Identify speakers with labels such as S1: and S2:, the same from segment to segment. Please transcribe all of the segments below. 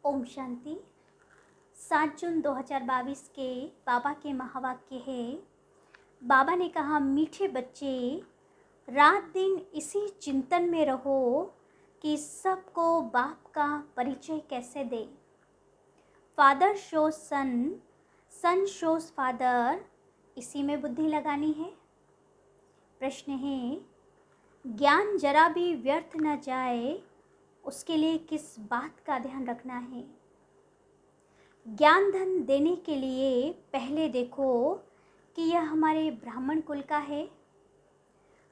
S1: ओम शांति। 7 जून 2022 के बाबा के महावाक्य है। बाबा ने कहा, मीठे बच्चे, रात दिन इसी चिंतन में रहो कि सबको बाप का परिचय कैसे दे। फादर शोज सन, सन शोज फादर, इसी में बुद्धि लगानी है। प्रश्न है, ज्ञान जरा भी व्यर्थ न जाए, उसके लिए किस बात का ध्यान रखना है। ज्ञान धन देने के लिए पहले देखो कि यह हमारे ब्राह्मण कुल का है,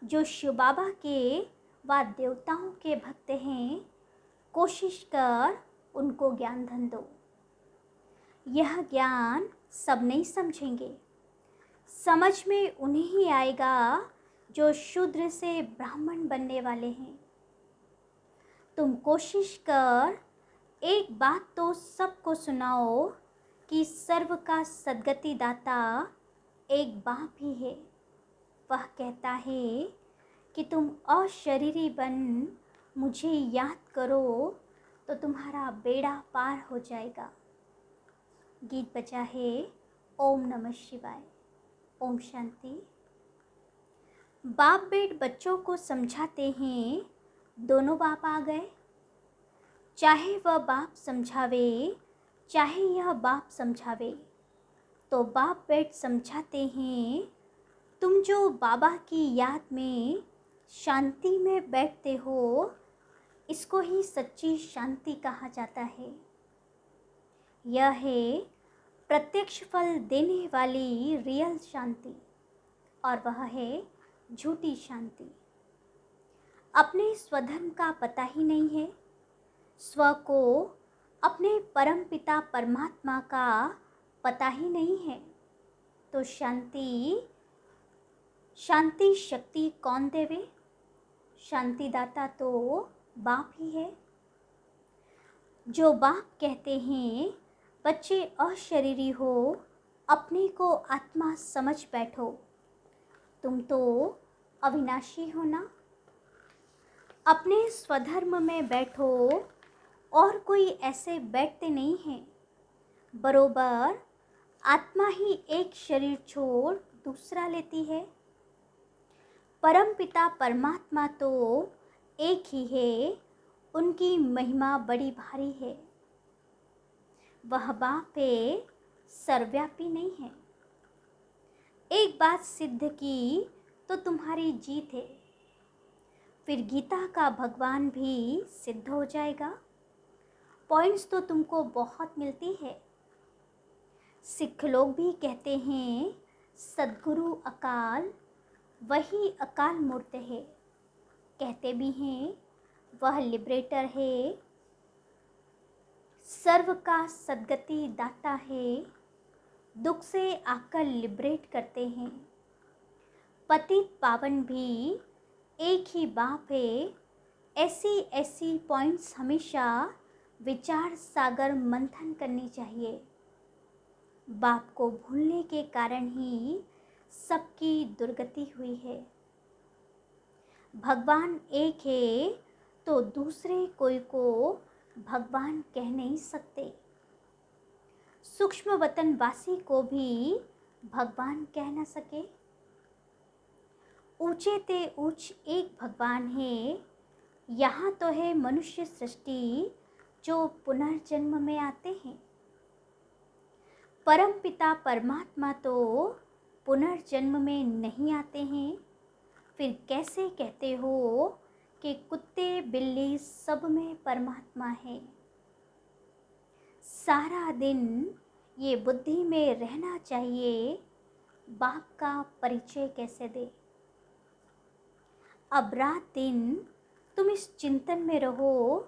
S1: जो शिव बाबा के व देवताओं के भक्त हैं। कोशिश कर उनको ज्ञान धन दो। यह ज्ञान सब नहीं समझेंगे, समझ में उन्हें ही आएगा जो शूद्र से ब्राह्मण बनने वाले हैं। तुम कोशिश कर एक बात तो सबको सुनाओ कि सर्व का सद्गति दाता एक बाप ही है। वह कहता है कि तुम अशरीरी बन मुझे याद करो तो तुम्हारा बेड़ा पार हो जाएगा। गीत बजा है ओम नमः शिवाय। ओम शांति। बाप बेट बच्चों को समझाते हैं, दोनों बाप आ गए। चाहे वह बाप समझावे, चाहे यह बाप समझावे, तो बाप बेट समझाते हैं। तुम जो बाबा की याद में शांति में बैठते हो, इसको ही सच्ची शांति कहा जाता है। यह है प्रत्यक्ष फल देने वाली रियल शांति, और वह है झूठी शांति। अपने स्वधर्म का पता ही नहीं है, स्व को अपने परम पिता परमात्मा का पता ही नहीं है, तो शांति शक्ति कौन देवे। शांतिदाता तो बाप ही है। जो बाप कहते हैं, बच्चे अशरीरी हो, अपने को आत्मा समझ बैठो, तुम तो अविनाशी हो ना। अपने स्वधर्म में बैठो, और कोई ऐसे बैठते नहीं हैं। बरोबर आत्मा ही एक शरीर छोड़ दूसरा लेती है। परम पिता परमात्मा तो एक ही है, उनकी महिमा बड़ी भारी है। वह बाप है, सर्वव्यापी नहीं है। एक बात सिद्ध की तो तुम्हारी जीत है, फिर गीता का भगवान भी सिद्ध हो जाएगा। पॉइंट्स तो तुमको बहुत मिलती है। सिख लोग भी कहते हैं, सद्गुरु अकाल वही अकाल मूर्त है। कहते भी हैं, वह लिबरेटर है, सर्व का सद्गति दाता है, दुख से आकर लिबरेट करते हैं। पतित पावन भी एक ही बाप है। ऐसी ऐसी पॉइंट्स हमेशा विचार सागर मंथन करनी चाहिए। बाप को भूलने के कारण ही सबकी दुर्गति हुई है। भगवान एक है तो दूसरे कोई को भगवान कह नहीं सकते। सूक्ष्म वतन वासी को भी भगवान कह न सके। ऊंचे ते ऊंच एक भगवान है। यहाँ तो है मनुष्य सृष्टि जो पुनर्जन्म में आते हैं। परम पिता परमात्मा तो पुनर्जन्म में नहीं आते हैं। फिर कैसे कहते हो कि कुत्ते बिल्ली सब में परमात्मा है। सारा दिन ये बुद्धि में रहना चाहिए, बाप का परिचय कैसे दे। अब रात दिन तुम इस चिंतन में रहो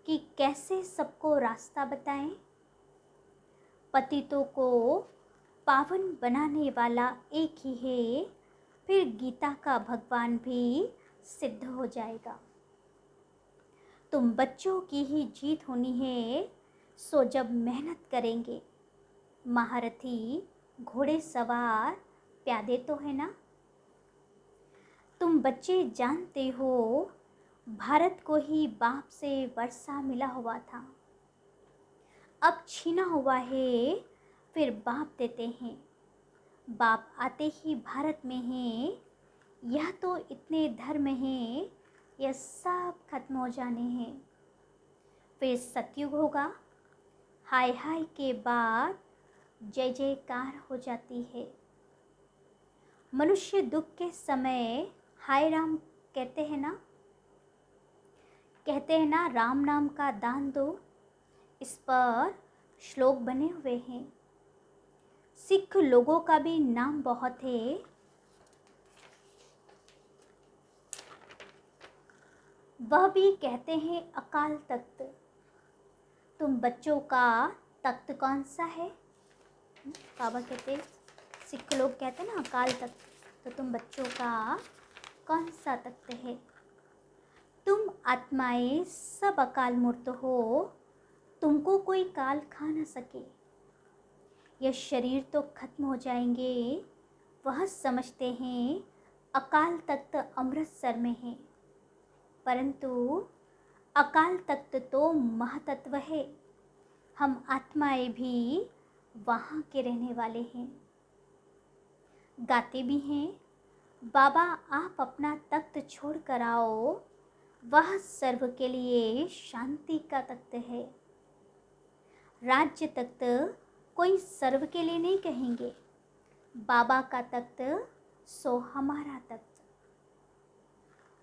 S1: कि कैसे सबको रास्ता बताएं। पतितों को पावन बनाने वाला एक ही है, फिर गीता का भगवान भी सिद्ध हो जाएगा। तुम बच्चों की ही जीत होनी है, सो जब मेहनत करेंगे। महारथी घोड़े सवार प्यादे तो है ना। तुम बच्चे जानते हो, भारत को ही बाप से वर्षा मिला हुआ था। अब छीना हुआ है फिर बाप देते हैं। बाप आते ही भारत में हैं, यह तो इतने धर्म हैं, यह सब खत्म हो जाने हैं। फिर सतयुग होगा, हाय हाय के बाद जय जयकार हो जाती है। मनुष्य दुख के समय हाय राम कहते हैं ना, राम नाम का दान दो। इस पर श्लोक बने हुए हैं। सिख लोगों का भी नाम बहुत है। वह भी कहते हैं अकाल तख्त। तुम बच्चों का तख्त कौन सा है? बाबा कहते, सिख लोग कहते हैं ना अकाल तख्त, तो तुम बच्चों का कौन सा तख्त है? तुम आत्माएं सब अकाल मूर्त हो, तुमको कोई काल खा न सके। यह शरीर तो खत्म हो जाएंगे, वह समझते हैं अकाल तख्त अमृतसर में है, परंतु अकाल तख्त तो महातत्व है। हम आत्माएं भी वहाँ के रहने वाले हैं। गाते भी हैं, बाबा आप अपना तख्त छोड़ कर आओ, वह सर्व के लिए शांति का तख्त है। राज्य तख्त कोई सर्व के लिए नहीं कहेंगे, बाबा का तख्त सो हमारा तख्त।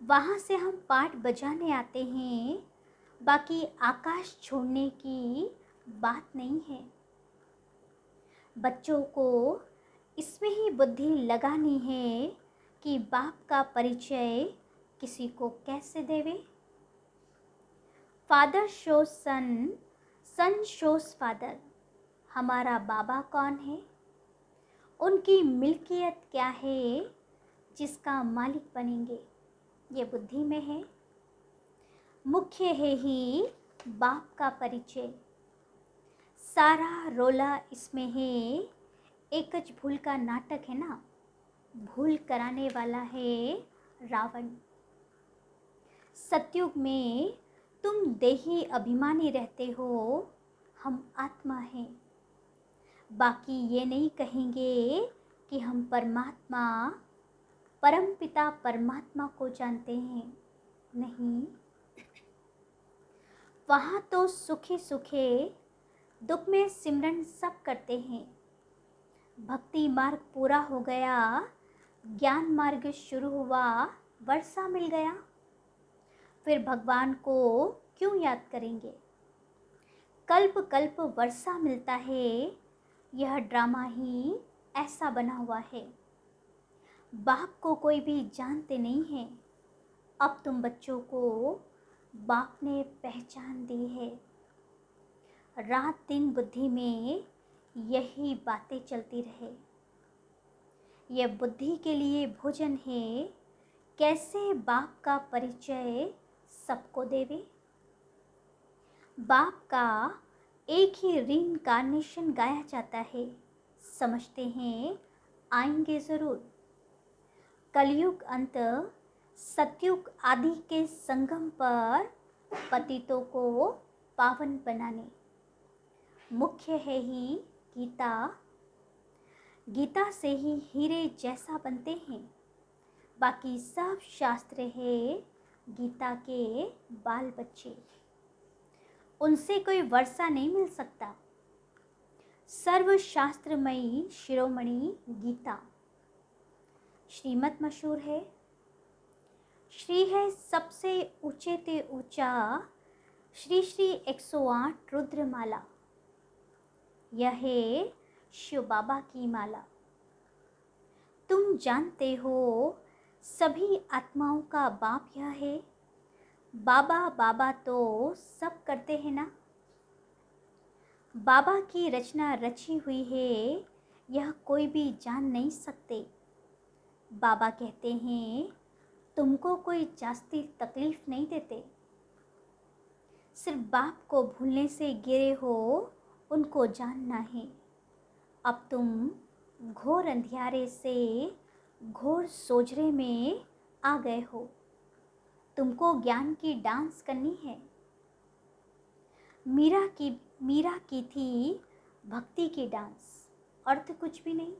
S1: वहाँ से हम पाठ बजाने आते हैं, बाकी आकाश छोड़ने की बात नहीं है। बच्चों को इसमें ही बुद्धि लगानी है कि बाप का परिचय किसी को कैसे देवे। फादर शोज सन, सन शोज फादर। हमारा बाबा कौन है? उनकी मिल्कियत क्या है जिसका मालिक बनेंगे? ये बुद्धि में है। मुख्य है ही बाप का परिचय। सारा रोला इसमें है। एकच भूल का नाटक है ना, भूल कराने वाला है रावण। सतयुग में तुम देही अभिमानी रहते हो, हम आत्मा हैं। बाकी ये नहीं कहेंगे कि हम परमात्मा, परमपिता परमात्मा को जानते हैं। नहीं, वहाँ तो सुखे सुखे दुख में सिमरन सब करते हैं। भक्ति मार्ग पूरा हो गया, ज्ञान मार्ग शुरू हुआ, वर्षा मिल गया। फिर भगवान को क्यों याद करेंगे? कल्प कल्प वर्षा मिलता है, यह ड्रामा ही ऐसा बना हुआ है। बाप को कोई भी जानते नहीं है। अब तुम बच्चों को बाप ने पहचान दी है। रात दिन बुद्धि में यही बातें चलती रहे। यह बुद्धि के लिए भोजन है, कैसे बाप का परिचय सबको देवे। बाप का एक ही रीइंकार्नेशन गाया जाता है, समझते हैं आएंगे ज़रूर। कलयुग अंत सतयुग आदि के संगम पर पतितों को पावन बनाने मुख्य है ही गीता। गीता से ही हीरे जैसा बनते हैं। बाकी सब शास्त्र है गीता के बाल बच्चे, उनसे कोई वर्षा नहीं मिल सकता। सर्वशास्त्रमयी शिरोमणि गीता। श्रीमत मशहूर है। श्री है सबसे ऊंचे ते ऊंचा, श्री श्री 108 रुद्रमाला। यह है शिव बाबा की माला। तुम जानते हो सभी आत्माओं का बाप यह है। बाबा बाबा तो सब करते हैं ना। बाबा की रचना रची हुई है, यह कोई भी जान नहीं सकते। बाबा कहते हैं तुमको कोई जास्ती तकलीफ नहीं देते। सिर्फ बाप को भूलने से गिरे हो, उनको जानना है। अब तुम घोर अंधियारे से घोर सोजरे में आ गए हो। तुमको ज्ञान की डांस करनी है। मीरा की मीरा की थी भक्ति की डांस, अर्थ कुछ भी नहीं।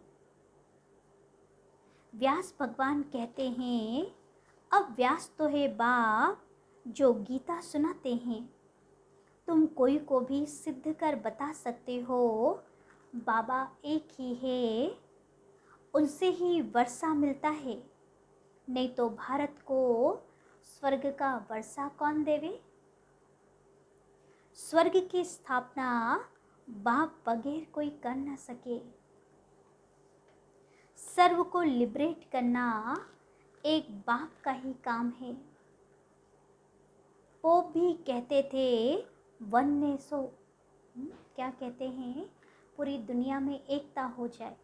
S1: व्यास भगवान कहते हैं, अब व्यास तो है बाप जो गीता सुनाते हैं। तुम कोई को भी सिद्ध कर बता सकते हो, बाबा एक ही है, उनसे ही वर्षा मिलता है। नहीं तो भारत को स्वर्ग का वर्षा कौन देवे। स्वर्ग की स्थापना बाप बगैर कोई कर न सके। सर्व को लिबरेट करना एक बाप का ही काम है। पोप भी कहते थे वननेस हो, क्या कहते हैं, पूरी दुनिया में एकता हो जाए।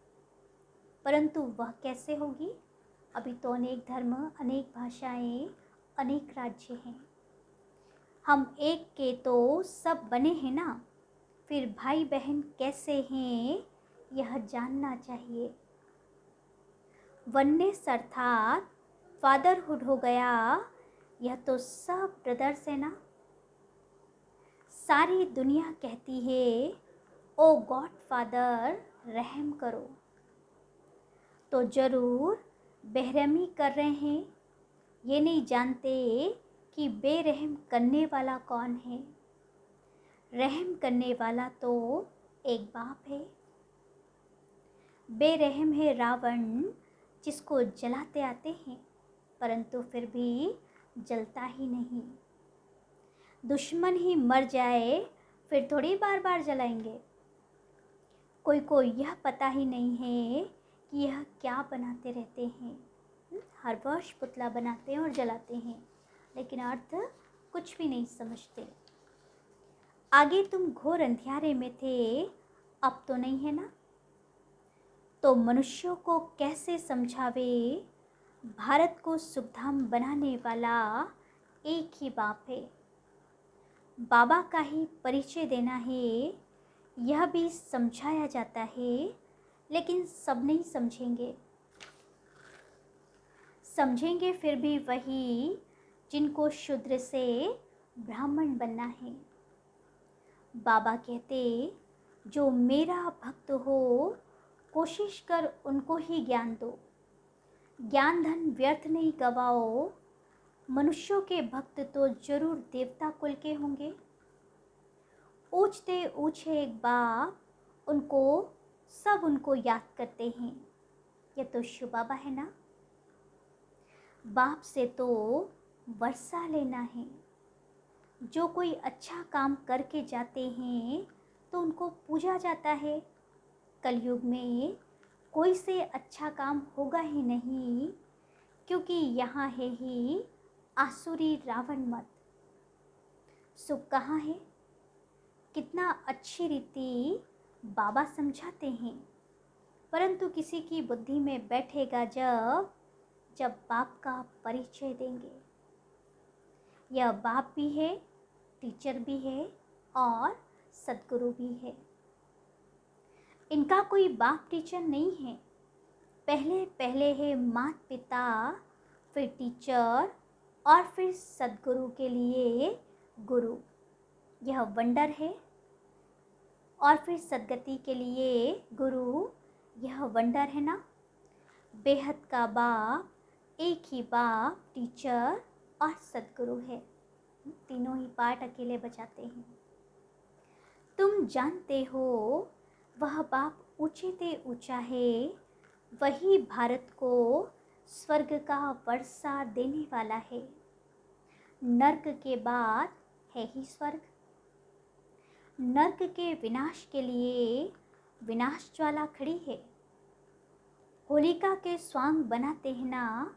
S1: परंतु वह कैसे होगी। अभी तो अनेक धर्म, अनेक भाषाएं, अनेक राज्य हैं। हम एक के तो सब बने हैं ना, फिर भाई बहन कैसे हैं यह जानना चाहिए। वननेस अर्थात फादरहुड हो गया, यह तो सब ब्रदर्स है ना। सारी दुनिया कहती है ओ गॉड फादर रहम करो, तो ज़रूर बेरहमी कर रहे हैं। ये नहीं जानते कि बेरहम करने वाला कौन है। रहम करने वाला तो एक बाप है। बेरहम है रावण, जिसको जलाते आते हैं परंतु फिर भी जलता ही नहीं। दुश्मन ही मर जाए फिर थोड़ी बार बार जलाएंगे। कोई को यह पता ही नहीं है कि यह क्या बनाते रहते हैं। हर वर्ष पुतला बनाते हैं और जलाते हैं, लेकिन अर्थ कुछ भी नहीं समझते। आगे तुम घोर अंधियारे में थे, अब तो नहीं है ना। तो मनुष्यों को कैसे समझावे, भारत को सुखधाम बनाने वाला एक ही बाप है। बाबा का ही परिचय देना है, यह भी समझाया जाता है, लेकिन सब नहीं समझेंगे। समझेंगे फिर भी वही जिनको शूद्र से ब्राह्मण बनना है। बाबा कहते, जो मेरा भक्त हो कोशिश कर उनको ही ज्ञान दो। ज्ञान धन व्यर्थ नहीं गवाओ। मनुष्यों के भक्त तो जरूर देवता कुल के होंगे। ऊंचते ऊंचे एक बाप, उनको सब उनको याद करते हैं। यह तो शिव बाबा है ना। बाप से तो वर्षा लेना है। जो कोई अच्छा काम करके जाते हैं तो उनको पूजा जाता है। कलयुग में कोई से अच्छा काम होगा ही नहीं, क्योंकि यहाँ है ही आसुरी रावण मत। सुख कहाँ है। कितना अच्छी रीति बाबा समझाते हैं, परंतु किसी की बुद्धि में बैठेगा जब बाप का परिचय देंगे। यह बाप भी है, टीचर भी है और सद्गुरु भी है। इनका कोई बाप टीचर नहीं है। पहले पहले है माता पिता, फिर टीचर और फिर सद्गुरु के लिए गुरु। यह वंडर है। और फिर सद्गति के लिए गुरु, यह वंडर है ना। बेहद का बाप, एक ही बाप टीचर और सद्गुरु है। तीनों ही पार्ट अकेले बजाते हैं। तुम जानते हो वह बाप ऊंचे ते ऊंचा है, वही भारत को स्वर्ग का वर्षा देने वाला है। नर्क के बाद है ही स्वर्ग। नर्क के विनाश के लिए विनाश ज्वाला खड़ी है। होलिका के स्वांग बनाते हैं ना,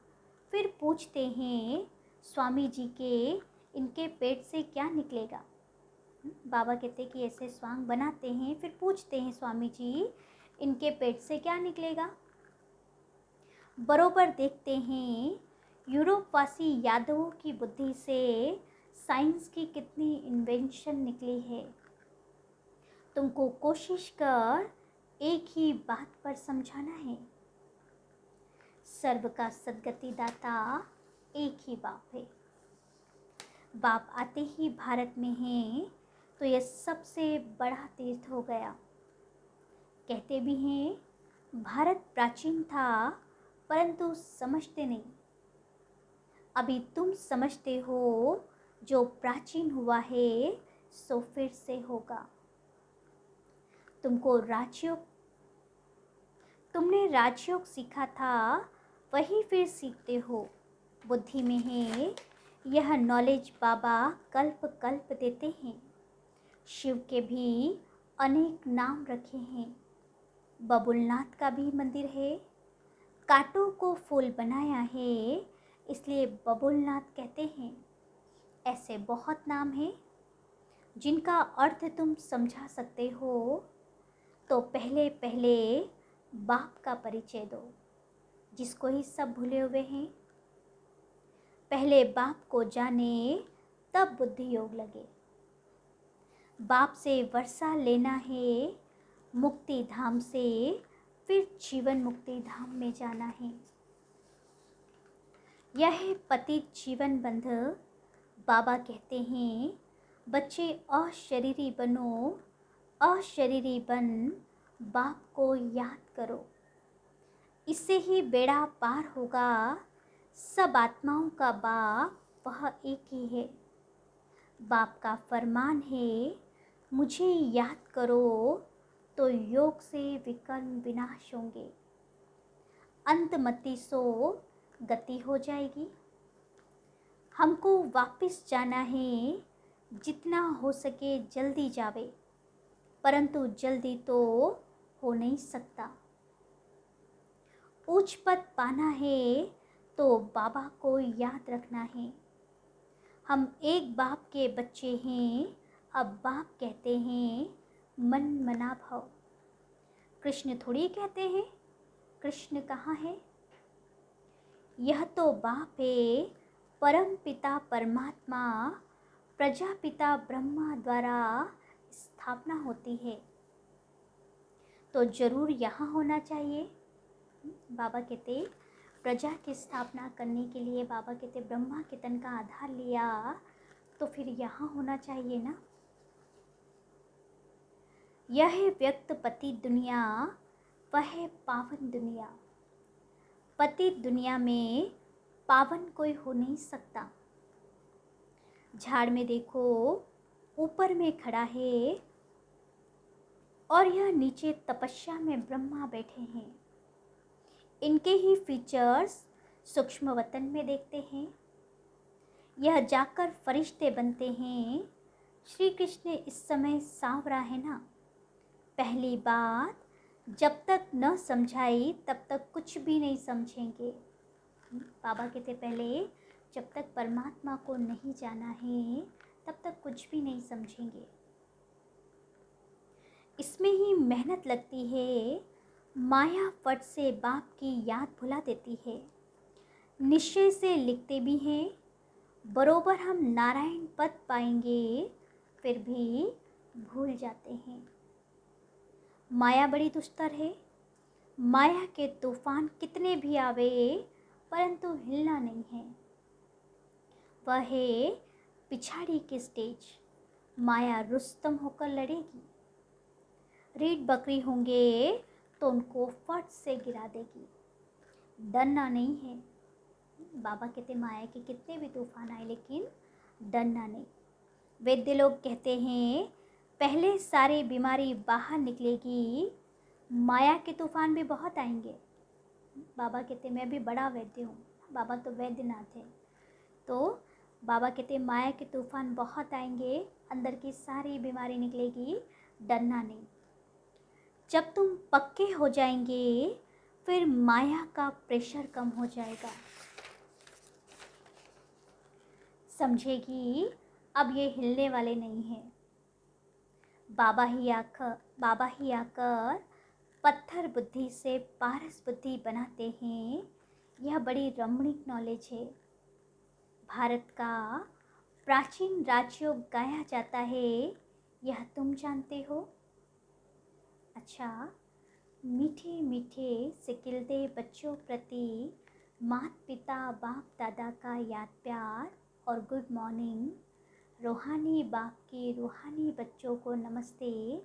S1: फिर पूछते हैं स्वामी जी के इनके पेट से क्या निकलेगा। बाबा कहते कि ऐसे स्वांग बनाते हैं, फिर पूछते हैं स्वामी जी इनके पेट से क्या निकलेगा। बरोबर देखते हैं यूरोपवासी यादवों की बुद्धि से साइंस की कितनी इन्वेंशन निकली है। तुमको कोशिश कर एक ही बात पर समझाना है। सर्व का सद्गति दाता एक ही बाप है। बाप आते ही भारत में हैं, तो यह सबसे बड़ा तीर्थ हो गया। कहते भी हैं भारत प्राचीन था परंतु समझते नहीं। अभी तुम समझते हो, जो प्राचीन हुआ है सो फिर से होगा। तुमने राजयोग सीखा था, वही फिर सीखते हो। बुद्धि में है यह नॉलेज बाबा कल्प कल्प देते हैं। शिव के भी अनेक नाम रखे हैं। बबुलनाथ का भी मंदिर है। कांटों को फूल बनाया है, इसलिए बबुलनाथ कहते हैं। ऐसे बहुत नाम हैं जिनका अर्थ तुम समझा सकते हो। तो पहले पहले बाप का परिचय दो, जिसको ही सब भूले हुए हैं। पहले बाप को जाने तब बुद्धि योग लगे। बाप से वर्षा लेना है मुक्ति धाम से, फिर जीवन मुक्ति धाम में जाना है। यह है पतित जीवन बंध। बाबा कहते हैं बच्चे अशरीरी बनो, अशरीरी बन बाप को याद करो। इससे ही बेड़ा पार होगा। सब आत्माओं का बाप वह एक ही है। बाप का फरमान है मुझे याद करो, तो योग से विकर्म विनाश होंगे। अंतमति सो गति हो जाएगी। हमको वापस जाना है, जितना हो सके जल्दी जावे, परंतु जल्दी तो हो नहीं सकता। उच्च पद पाना है तो बाबा को याद रखना है। हम एक बाप के बच्चे हैं, अब बाप कहते हैं मन मना भव। कृष्ण थोड़ी कहते हैं। कृष्ण कहाँ है? यह तो बाप है, परम पिता परमात्मा, प्रजापिता ब्रह्मा द्वारा स्थापना होती है, तो जरूर यहाँ होना चाहिए। बाबा कहते प्रजा की स्थापना करने के लिए, बाबा कहते ब्रह्मा के तन का आधार लिया, तो फिर यहाँ होना चाहिए ना। यह है व्यक्त पतित दुनिया, वह है पावन दुनिया। पतित दुनिया में पावन कोई हो नहीं सकता। झाड़ में देखो, ऊपर में खड़ा है और यह नीचे तपस्या में ब्रह्मा बैठे हैं। इनके ही फीचर्स सूक्ष्म वतन में देखते हैं। यह जाकर फरिश्ते बनते हैं। श्री कृष्ण इस समय सांवरा है ना। पहली बात, जब तक न समझाई तब तक कुछ भी नहीं समझेंगे। बाबा कहते पहले जब तक परमात्मा को नहीं जाना है तब तक कुछ भी नहीं समझेंगे। इसमें ही मेहनत लगती है। माया फट से बाप की याद भुला देती है। निश्चय से लिखते भी हैं, बरोबर हम नारायण पद पाएंगे, फिर भी भूल जाते हैं। माया बड़ी दुस्तर है। माया के तूफान कितने भी आवे, परंतु हिलना नहीं है। वह है पिछाड़ी की स्टेज। माया रुस्तम होकर लड़ेगी। रीढ़ बकरी होंगे तो उनको फट से गिरा देगी। डरना नहीं है। बाबा कहते माया के कितने भी तूफान आए, लेकिन डरना नहीं। वैद्य लोग कहते हैं पहले सारी बीमारी बाहर निकलेगी, माया के तूफान भी बहुत आएंगे। बाबा कहते मैं भी बड़ा वैद्य हूँ। बाबा तो वैद्यनाथ है। तो बाबा कहते माया के तूफान बहुत आएंगे, अंदर की सारी बीमारी निकलेगी, डरना नहीं। जब तुम पक्के हो जाएंगे, फिर माया का प्रेशर कम हो जाएगा। समझेगी अब ये हिलने वाले नहीं हैं। बाबा ही आकर पत्थर बुद्धि से पारस बुद्धि बनाते हैं। यह बड़ी रमणीक नॉलेज है। भारत का प्राचीन राजयोग गाया जाता है, यह तुम जानते हो। अच्छा, मीठे मीठे सिकिलते बच्चों प्रति माता पिता बाप दादा का याद प्यार और गुड मॉर्निंग। रूहानी बाप के रूहानी बच्चों को नमस्ते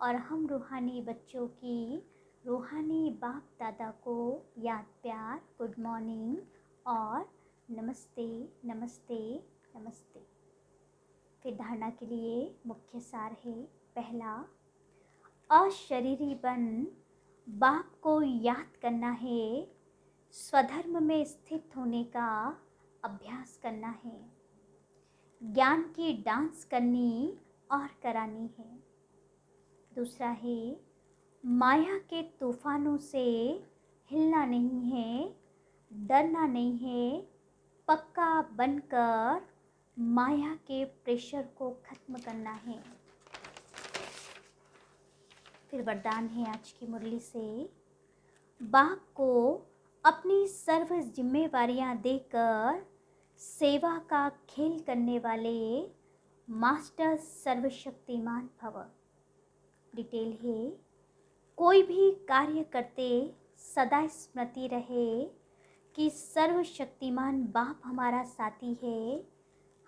S1: और हम रूहानी बच्चों की रूहानी बाप दादा को याद प्यार गुड मॉर्निंग और नमस्ते नमस्ते नमस्ते। फिर धारणा के लिए मुख्य सार है। पहला, अशरीरी बन बाप को याद करना है, स्वधर्म में स्थित होने का अभ्यास करना है, ज्ञान की डांस करनी और करानी है। दूसरा है, माया के तूफानों से हिलना नहीं है, डरना नहीं है, पक्का बनकर माया के प्रेशर को खत्म करना है। फिर वरदान है आज की मुरली से, बाप को अपनी सर्व जिम्मेवारियां देकर सेवा का खेल करने वाले मास्टर सर्वशक्तिमान भव। डिटेल है, कोई भी कार्य करते सदा स्मृति रहे कि सर्वशक्तिमान बाप हमारा साथी है,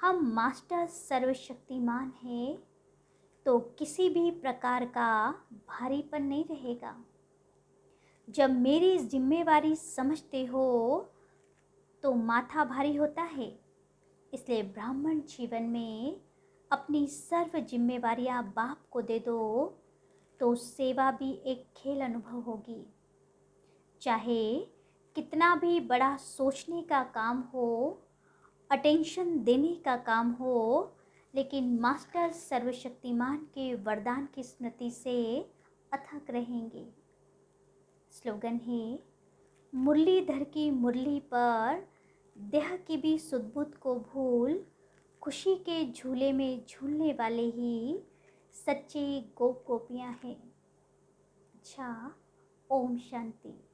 S1: हम मास्टर सर्वशक्तिमान हैं, तो किसी भी प्रकार का भारीपन नहीं रहेगा। जब मेरी जिम्मेवारी समझते हो तो माथा भारी होता है। इसलिए ब्राह्मण जीवन में अपनी सर्व जिम्मेवारियां बाप को दे दो तो सेवा भी एक खेल अनुभव होगी। चाहे कितना भी बड़ा सोचने का काम हो, अटेंशन देने का काम हो, लेकिन मास्टर सर्वशक्तिमान के वरदान की स्मृति से अथक रहेंगे। स्लोगन है, मुरलीधर की मुरली पर देह की भी सुध-बुध को भूल, खुशी के झूले में झूलने वाले ही सच्चे गोप गोपियाँ हैं। अच्छा, ओम शांति।